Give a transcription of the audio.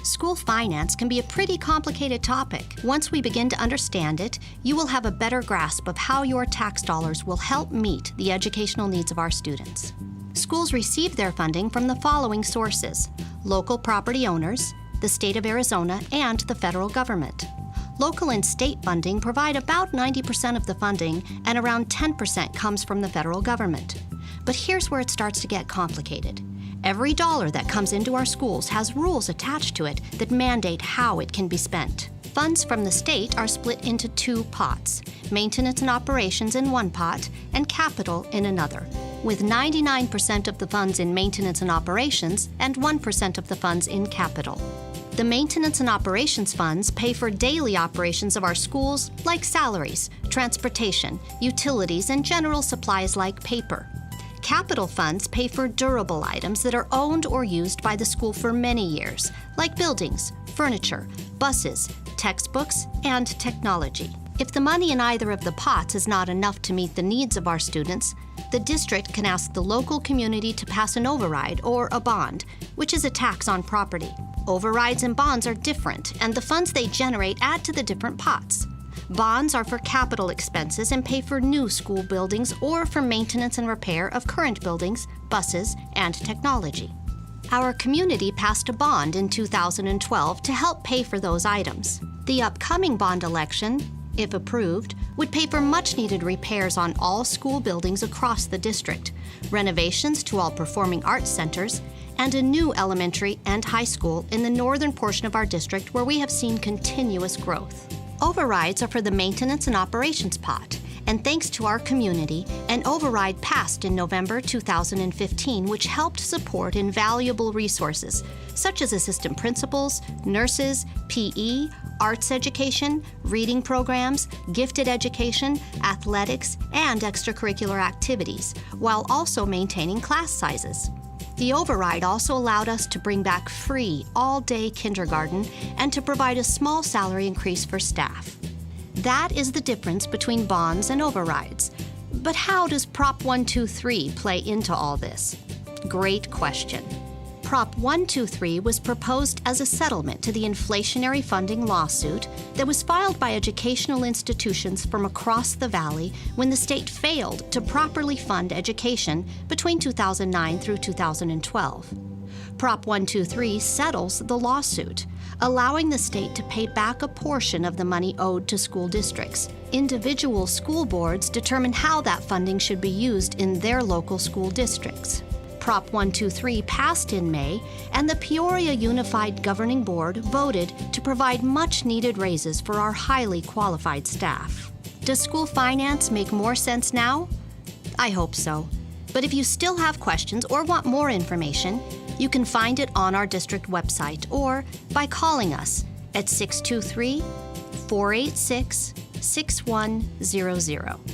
School finance can be a pretty complicated topic. Once we begin to understand it, you will have a better grasp of how your tax dollars will help meet the educational needs of our students. Schools receive their funding from the following sources: local property owners, the state of Arizona, and the federal government. Local and state funding provide about 90% of the funding, and around 10% comes from the federal government. But here's where it starts to get complicated. Every dollar that comes into our schools has rules attached to it that mandate how it can be spent. Funds from the state are split into two pots: maintenance and operations in one pot and capital in another, with 99% of the funds in maintenance and operations and 1% of the funds in capital. The maintenance and operations funds pay for daily operations of our schools, like salaries, transportation, utilities, and general supplies like paper. Capital funds pay for durable items that are owned or used by the school for many years, like buildings, furniture, buses, textbooks, and technology. If the money in either of the pots is not enough to meet the needs of our students, the district can ask the local community to pass an override or a bond, which is a tax on property. Overrides and bonds are different, and the funds they generate add to the different pots. Bonds are for capital expenses and pay for new school buildings or for maintenance and repair of current buildings, buses, and technology. Our community passed a bond in 2012 to help pay for those items. The upcoming bond election, if approved, would pay for much-needed repairs on all school buildings across the district, renovations to all performing arts centers, and a new elementary and high school in the northern portion of our district where we have seen continuous growth. Overrides are for the maintenance and operations pot, and thanks to our community, an override passed in November 2015, which helped support invaluable resources such as assistant principals, nurses, PE, arts education, reading programs, gifted education, athletics, and extracurricular activities, while also maintaining class sizes. The override also allowed us to bring back free all-day kindergarten and to provide a small salary increase for staff. That is the difference between bonds and overrides. But how does Prop 123 play into all this? Great question. Prop 123 was proposed as a settlement to the inflationary funding lawsuit that was filed by educational institutions from across the valley when the state failed to properly fund education between 2009 through 2012. Prop 123 settles the lawsuit, allowing the state to pay back a portion of the money owed to school districts. Individual school boards determine how that funding should be used in their local school districts. Prop 123 passed in May, and the Peoria Unified Governing Board voted to provide much-needed raises for our highly qualified staff. Does school finance make more sense now? I hope so. But if you still have questions or want more information, you can find it on our district website or by calling us at 623-486-6100.